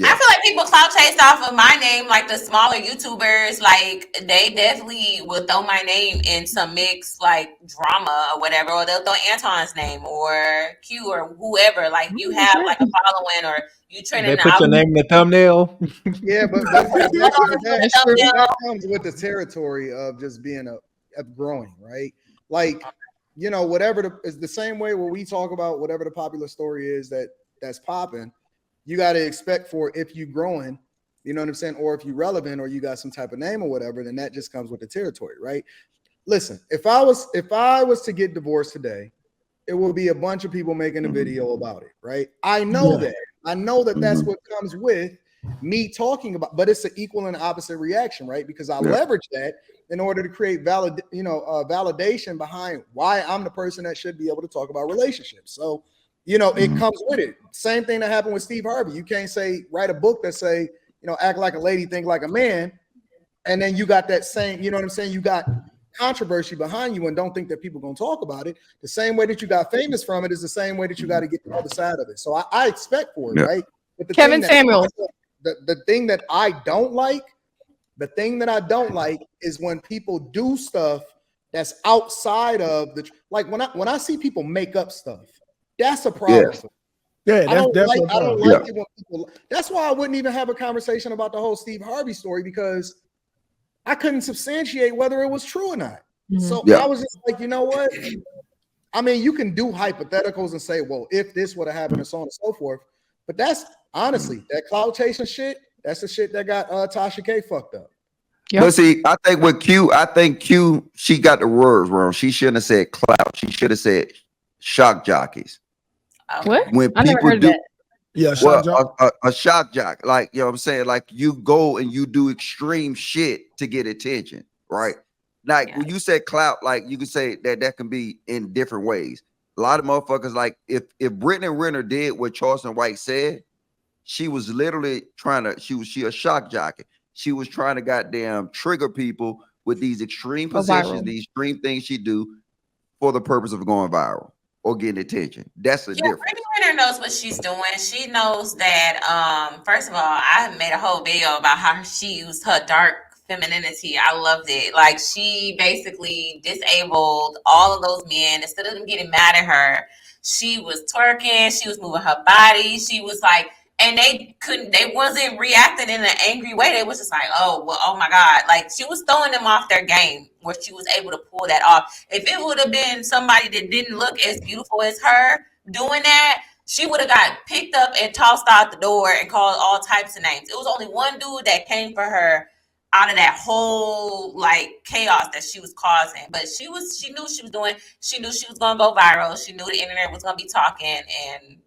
I feel like people clout chased off of my name, like the smaller YouTubers, like they definitely will throw my name in some mixed like drama or whatever, or they'll throw Anton's name or Q or whoever. Like you have like a following or you trending They put your out. name in the thumbnail. Yeah, but that comes with the territory of just being of growing, right? Like, whatever is the same way where we talk about whatever the popular story is that's popping, you got to expect for if you growing, you know what I'm saying, or if you relevant or you got some type of name or whatever, then that just comes with the territory, right? Listen, if I was to get divorced today, it will be a bunch of people making a video about it, right? I know that. I know that that's what comes with me talking about, but it's an equal and opposite reaction, right? Because I leverage that in order to create validation behind why I'm the person that should be able to talk about relationships. So, it comes with it. Same thing that happened with Steve Harvey. You can't write a book that say, act like a lady, think like a man, and then you got that same, you know what I'm saying? You got controversy behind you and don't think that people gonna talk about it. The same way that you got famous from it is the same way that you got to get the other side of it. So I expect for it, right? But Kevin Samuels. The thing that I don't like, is when people do stuff that's outside of like when I see people make up stuff, that's a problem. Yeah, I don't like it when people. That's why I wouldn't even have a conversation about the whole Steve Harvey story because I couldn't substantiate whether it was true or not. So I was just like, you know what? I mean, you can do hypotheticals and say, well, if this would have happened and so on and so forth. But that's honestly that cloud chasing shit. That's the shit that got Tasha K fucked up. But see, I think with Q, she got the words wrong. She shouldn't have said clout. She should have said shock jockeys. What? When I never people heard do that. Yeah, a shock jock, like you know what I'm saying, like you go and you do extreme shit to get attention, right? Like when you say clout, like you can say that can be in different ways. A lot of motherfuckers, like if Brittany Renner did what Charleston White said, she was literally she a shock jockey. She was trying to goddamn trigger people with these extreme positions, these extreme things she do for the purpose of going viral or getting attention. That's the difference. Brittany Renner knows what she's doing. She knows that, first of all, I made a whole video about how she used her dark femininity. I loved it. Like, she basically disabled all of those men. Instead of them getting mad at her, she was twerking. She was moving her body. She was like, and they wasn't reacting in an angry way. They was just like, oh, well, oh my God. Like, she was throwing them off their game where she was able to pull that off. If it would have been somebody that didn't look as beautiful as her doing that, she would have got picked up and tossed out the door and called all types of names. It was only one dude that came for her out of that whole like chaos that she was causing. But she knew what she was doing. She knew she was gonna go viral. She knew the internet was gonna be talking, and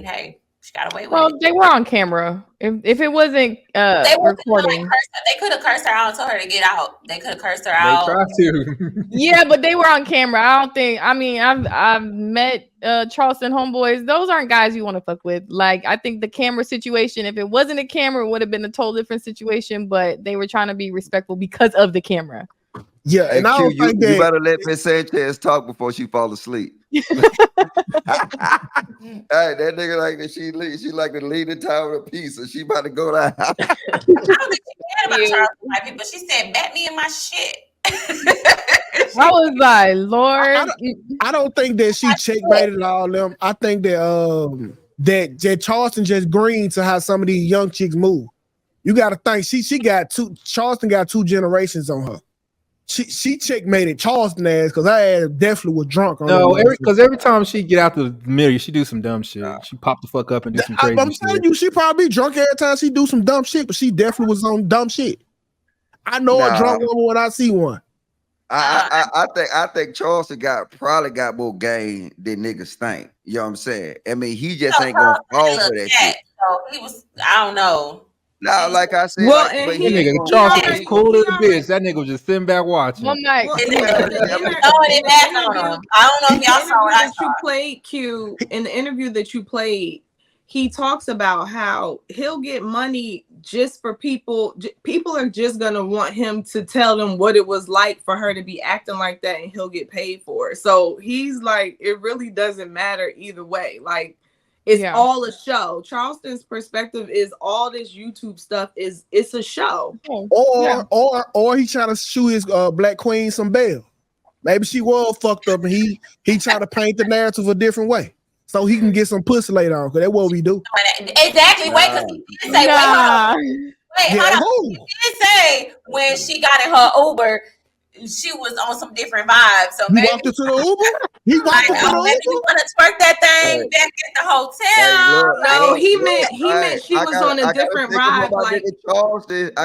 hey, she got away with it. Well, they were on camera. If it wasn't recording, they could have cursed her out and told her to get out. They could have cursed her out. They tried to. Yeah, but they were on camera. I don't think. I mean, I've met Charleston homeboys. Those aren't guys you want to fuck with. Like, I think the camera situation. If it wasn't a camera, it would have been a total different situation. But they were trying to be respectful because of the camera. Yeah, hey, and I don't think you better let Miss Sanchez talk before she fall asleep. Hey, that nigga like that. She like to lead the tower of peace, so she about to go down. I don't think she cared about Charleston, but she said, "Bet me in my shit." I was like, Lord, I don't think that she checkmated all them. I think that that Charleston just green to how some of these young chicks move. You got to think she got Charleston got 2 generations on her. She checkmated Charleston ass because her ass definitely was drunk. Because every time she get out the mirror, she do some dumb shit. She pop the fuck up and do some crazy I'm telling you, she probably drunk every time she do some dumb shit, but she definitely was on dumb shit. I know a drunk woman when I see one. I think Charleston probably got more game than niggas think. You know what I'm saying? I mean, he just ain't gonna fall for that shit. So he was, I don't know. Now, like I said, well, that nigga Charleston was cool as a bitch. That nigga was just sitting back watching. One night. I don't know if y'all saw what I saw. You played Q in the interview that you played. He talks about how he'll get money just for people. People are just gonna want him to tell them what it was like for her to be acting like that, and he'll get paid for it. So he's like, it really doesn't matter either way. Like, It's all a show. Charleston's perspective is all this YouTube stuff it's a show. Or he trying to shoot his black queen some bail. Maybe she was fucked up and he tried to paint the narrative a different way. So he can get some pussy later on, because that's what we do. Exactly. Wait, because he didn't say, hold on. He didn't say when she got in her Uber, she was on some different vibes. So maybe walked into the Uber. He walked into the Uber. Maybe you want to twerk that thing back at the hotel. No, he meant she was on a different ride. Like,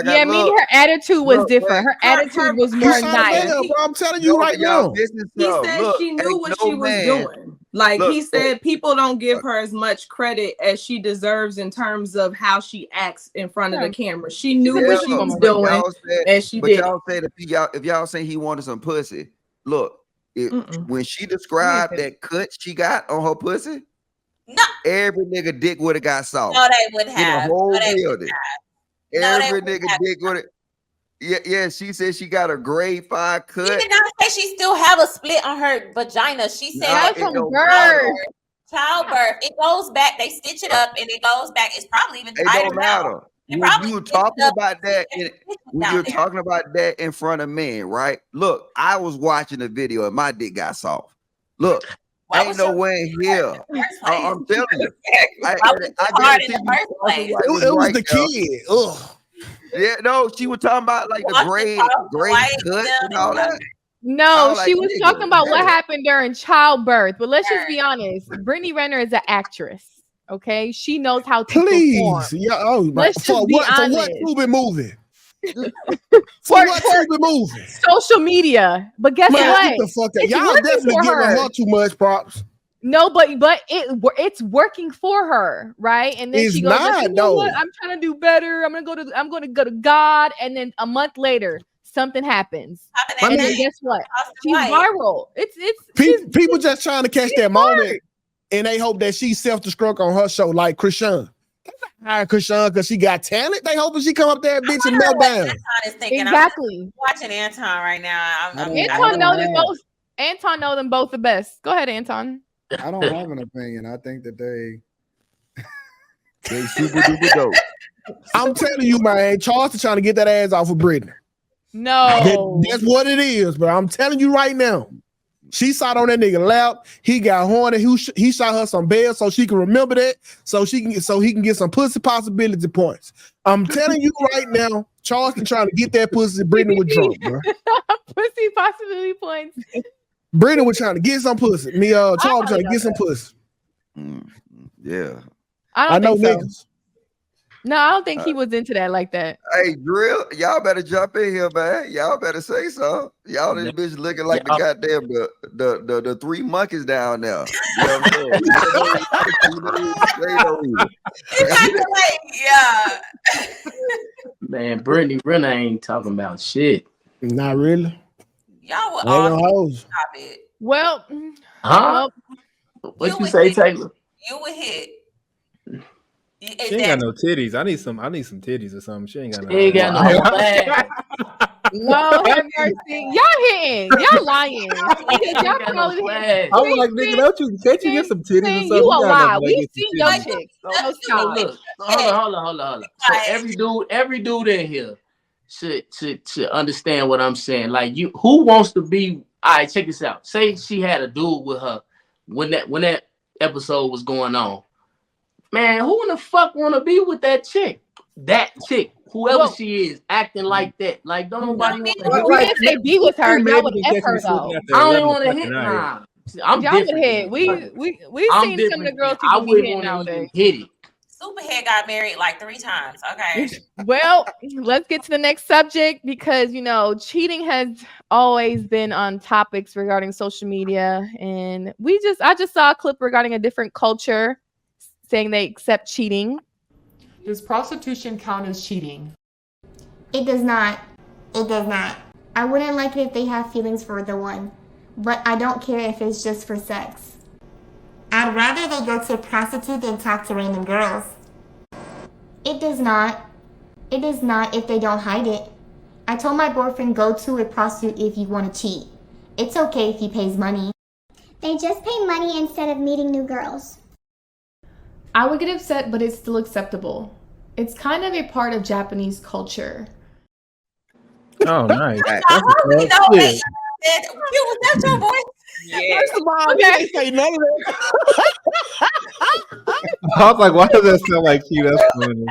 maybe her attitude was different. Her attitude was more nice. Bro, I'm telling you right now. He said she knew what she was doing. Like he said, people don't give her as much credit as she deserves in terms of how she acts in front of the camera. She knew what she was doing, and she did. Y'all said if y'all say he wanted some pussy, look, when she described that cut she got on her pussy, every nigga dick would have got soft. No, they would have. In the whole building. Every nigga dick would have. Yeah, she said she got a grade 5 cut. She did not say she still have a split on her vagina. She said childbirth. It goes back. They stitch it up and it goes back. It's probably even tighter. It don't matter. When you're talking about that in front of men, right? Look, I was watching the video and my dick got soft. Look, ain't no way in here. I'm telling you. It was the kid. Ugh. Yeah, no, she was talking about like the grade cut and all that. No, she was talking about what happened during childbirth. But let's just be honest. Brittany Renner is an actress. Okay, she knows how to perform. Let's just be honest. For what Tubin movie? For what Tubin movie? Social media. But guess what? Get the fuck out. Y'all definitely giving her too much props. No, but it's working for her, right? And then she goes, you know what? I'm trying to do better. I'm gonna go to God, and then a month later, something happens. And then guess what? She's viral. It's people just trying to catch that moment, and they hope that she self-destruct on her show like Krishan. Hire Krishan because she got talent. They hoping she come up there, bitch, and melt down. Exactly. I'm watching Anton right now. Anton knows them both the best. Go ahead, Anton. I don't have an opinion. I think that they super duper dope. I'm telling you, man, Charleston trying to get that ass off of Brittany. No, that's what it is, bro. I'm telling you right now. She sat on that nigga lap. He got horny. He shot her some bail so she can remember that, so he can get some pussy possibility points. I'm telling you right now, Charleston trying to get that pussy. Brittany was drunk, bro. Pussy possibility points. Brittany was trying to get some pussy. Charles trying to get some pussy. Yeah. I know niggas. No, I don't think he was into that like that. Hey, Drill, y'all better jump in here, man. Y'all better say so. Y'all this bitch looking like the goddamn the 3 monkeys down there. You know what I'm saying? Man, Brittany Renner ain't talking about shit. Not really. Y'all were all stop it. Well, what you say, Taylor? You would hit. She ain't got no titties. I need some titties or something. She ain't got no. She ain't got no flag. No, have mercy. Y'all hitting. Y'all lying. Y'all calling him. I'm like, nigga, can't you get some titties or something? You a lie. We seen your chicks. So look, hold on. So every dude in here should understand what I'm saying. Like, who wants to be? All right, check this out. Say she had a dude with her when that episode was going on. Man, who in the fuck want to be with that chick? That chick, whoever she is, acting like that. Like, don't nobody want to We didn't say be with her. Y'all would F her though. I don't even want to hit. Nah, I'm different. Hit. We seen some of the girls people be hitting nowadays. Hit it. Superhead got married like 3 times. Okay. Well, let's get to the next subject because cheating has always been on topics regarding social media, and I just saw a clip regarding a different culture saying they accept cheating. Does prostitution count as cheating? It does not. It does not. I wouldn't like it if they have feelings for the one, but I don't care if it's just for sex. I'd rather they go to a prostitute than talk to random girls. It does not. It does not if they don't hide it. I told my boyfriend go to a prostitute if you want to cheat. It's okay if he pays money. They just pay money instead of meeting new girls. I would get upset, but it's still acceptable. It's kind of a part of Japanese culture. Oh, nice. I That's already a know shit. that. Was that your voice? Yeah. First of all, you didn't say none of that. I was like, why does that sound like you? That's funny.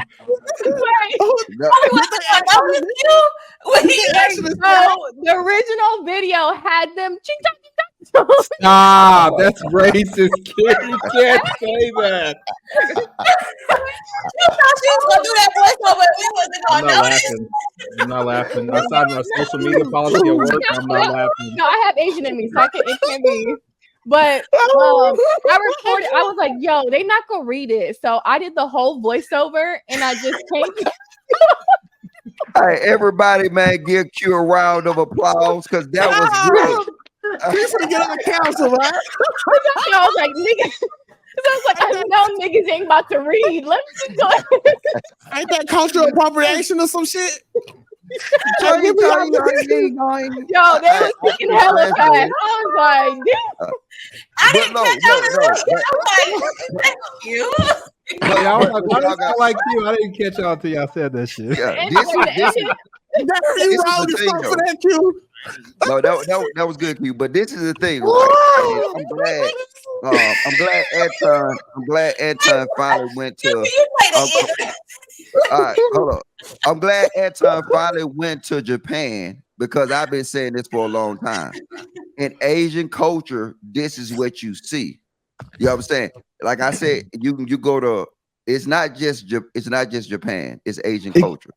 The original video had them. Stop. That's racist, kid. You can't say that. You thought she was gonna do that voiceover, and we wasn't I'm gonna not notice. laughing. I'm not laughing. Outside my social media policy at work, I'm not laughing. No, I have Asian in me, so it can't be. But I recorded. I was like, "Yo, they not gonna read it," so I did the whole voiceover, and I just changed. All right, everybody, man, give Q a round of applause because that was great. He's gonna get on council, right? I was like, "Nigga." So I was like, I know niggas ain't about to read. Let me go. Ain't that cultural appropriation or some shit? Yo, Yo, they was speaking hella fast. I was like, damn. I didn't catch on the I'm like, thank you. Yeah, I was like, why does it sound like you? I didn't catch on until y'all said that shit. Yeah, That's you wrong the as thing, fuck though. for that, Q. No, that was good, Q. But this is the thing, right? I'm glad. I'm glad Anton finally went to. All right, hold on. I'm glad Anton finally went to Japan because I've been saying this for a long time. In Asian culture, this is what you see. You know what I'm saying? Like I said, you go to. It's not just Japan. It's Asian culture.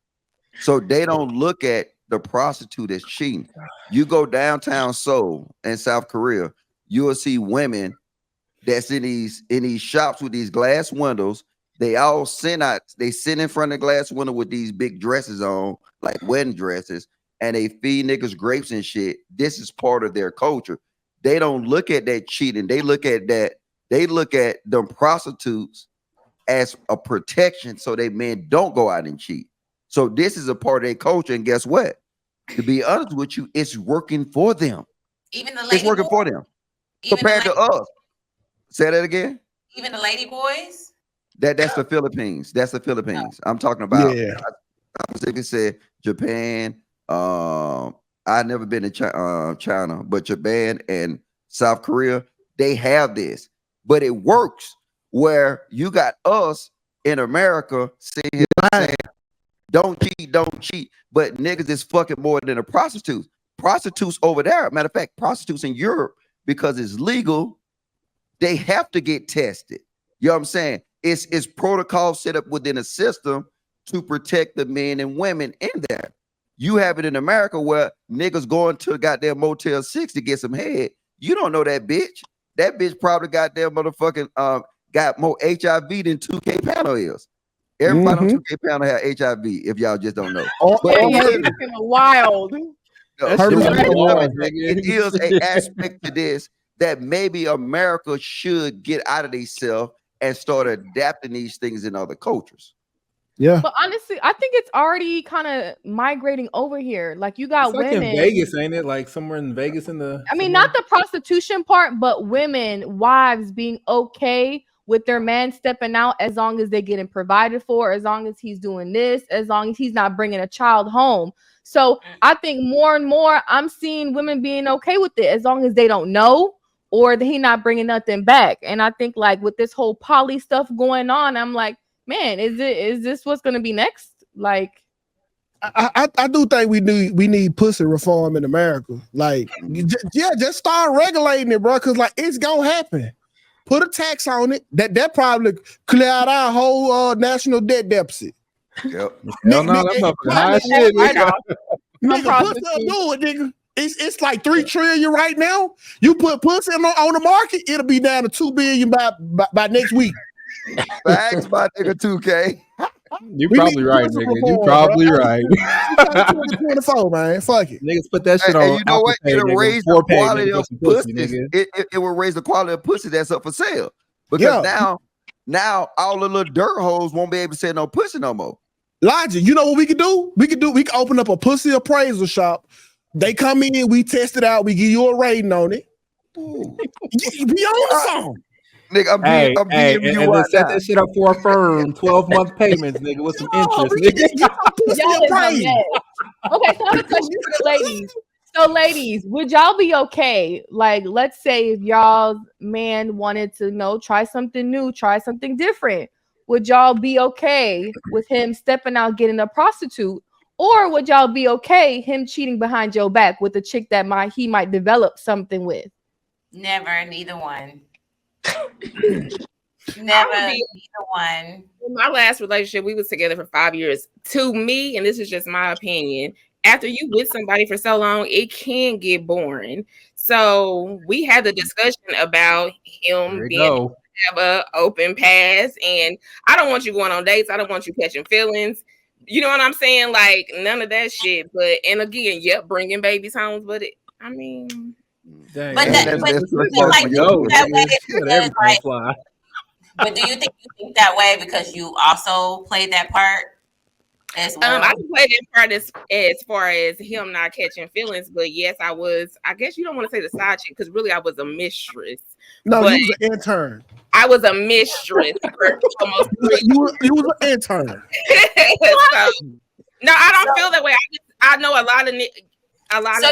So they don't look at the prostitute as cheating. You go downtown Seoul in South Korea, you will see women that's in these shops with these glass windows. They all sit in front of the glass window with these big dresses on, like wedding dresses, and they feed niggas grapes and shit. This is part of their culture. They don't look at that cheating. They look at them prostitutes as a protection so they men don't go out and cheat. So this is a part of their culture, and guess what? To be honest with you, it's working for them. Even the It's working for them compared to us. Say that again. Even the lady boys. That's the Philippines. That's the Philippines. I'm talking about. Yeah. I was thinking said Japan. I've never been to China, but Japan and South Korea, they have this, but it works where you got us in America saying, don't cheat, but niggas is fucking more than a prostitute. Prostitutes over there, matter of fact, prostitutes in Europe, because it's legal, they have to get tested. You know what I'm saying? It's protocol set up within a system to protect the men and women in there. You have it in America where niggas going to a goddamn Motel 6 to get some head. You don't know that bitch. That bitch probably goddamn motherfucking got more HIV than 2K panel is. Everybody on 2K panel have HIV, if y'all just don't know. Wild. It is an aspect to this that maybe America should get out of themselves and start adapting these things in other cultures. Yeah. But honestly, I think it's already kind of migrating over here. Like you got It's like women in Vegas, ain't it? Like somewhere in Vegas I mean, not the prostitution part, but women, wives being okay with their man stepping out as long as they're getting provided for, as long as he's doing this, as long as he's not bringing a child home. So I think more and more I'm seeing women being okay with it as long as they don't know or he not bringing nothing back. And I think like with this whole poly stuff going on, I'm like, man, is this what's going to be next? Like, I do think we need pussy reform in America. Like, just start regulating it, bro. Cause like it's gonna happen. Put a tax on it. That probably clear out our whole national debt deficit. Yep. Hell no, that's not high shit. Nigga, pussy will do it, nigga. It's like $3 trillion right now. You put pussy on the market, it'll be down to $2 billion by next week. Thanks, my nigga 2K. You probably right, nigga. You probably right. 24, man. Fuck it. Niggas put that shit on. And you know what? It'll raise the quality of pussy. Nigga. It will raise the quality of pussy that's up for sale. Because now all the little dirt hoes won't be able to sell no pussy no more. Logic, you know what we could do? We can open up a pussy appraisal shop. They come in, we test it out, we give you a rating on it. Be on the song. Nigga, I'm Hey, DMing you and then right set now. that shit up for a firm 12-month payments, nigga, with some interest, nigga. Y'all is a mess. Okay, so I have a question for the ladies. So, ladies, would y'all be okay? Like, let's say if y'all's man wanted to try something new, try something different. Would y'all be okay with him stepping out getting a prostitute? Or would y'all be okay him cheating behind your back with a chick that he might develop something with? Never, neither one. Never, neither one. In my last relationship, we was together for 5 years. To me, and this is just my opinion, after you with somebody for so long, it can get boring. So we had the discussion about him being able to have an open pass, and I don't want you going on dates. I don't want you catching feelings. You know what I'm saying? Like none of that shit. But and again, yep, bringing babies home. But I mean, dang, but do you think that way because you also played that part as well? I didn't play that part as far as him not catching feelings, but yes, I was. I guess you don't want to say the side chick because really I was a mistress. No, you was an intern. I was a mistress for almost 3 years. You was an intern. So, no, I don't feel that way. I know a lot of. So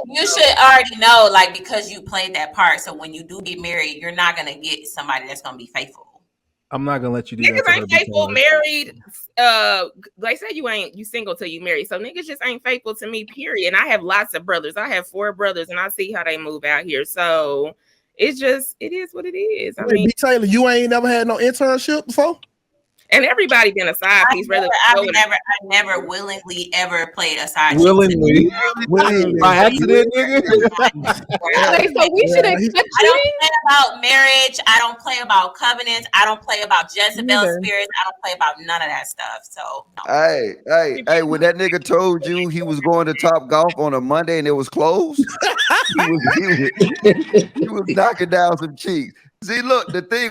you should already know, like, because you played that part. So when you do get married, you're not gonna get somebody that's gonna be faithful. I'm not gonna let you do niggas that. Ain't faithful, married. Like say you single till you married. So niggas just ain't faithful to me, period. And I have lots of brothers. I have 4 brothers, and I see how they move out here. So it is what it is. I mean, B. Taylor, you ain't never had no internship before? And everybody been a side piece. I never willingly ever played a side piece. Willingly. By accident, nigga. Wait, so we should expect I don't play about marriage. I don't play about covenants. I don't play about Jezebel spirits. I don't play about none of that stuff. So no. Hey, when that nigga told you he was going to Top Golf on a Monday and it was closed, he was knocking down some cheeks. See, look, the thing.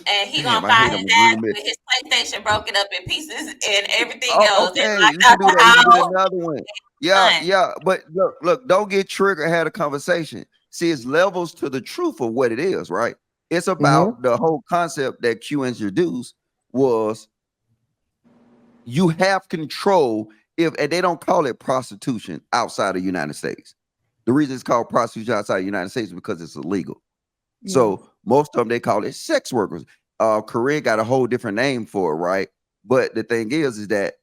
And he gonna find his ass with his PlayStation broken up in pieces and everything else. Okay, and you can do that. You can do another one. Yeah. But look, don't get triggered. Had a conversation. See, it's levels to the truth of what it is, right? It's about the whole concept that Q introduced was you have control and they don't call it prostitution outside of the United States. The reason it's called prostitution outside the United States is because it's illegal. Yeah. So most of them, they call it sex workers. Korea got a whole different name for it, right? But the thing is that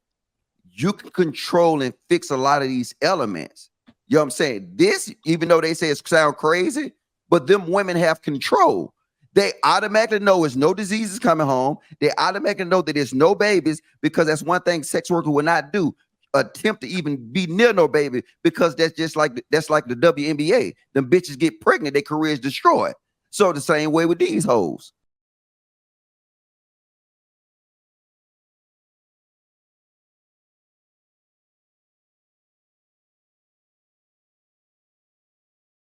you can control and fix a lot of these elements. You know what I'm saying? This, even though they say it sound crazy, but them women have control. They automatically know there's no diseases coming home. They automatically know that there's no babies because that's one thing sex worker will not do. Attempt to even be near no baby because that's like the WNBA. Them bitches get pregnant, their career is destroyed. So the same way with these hoes.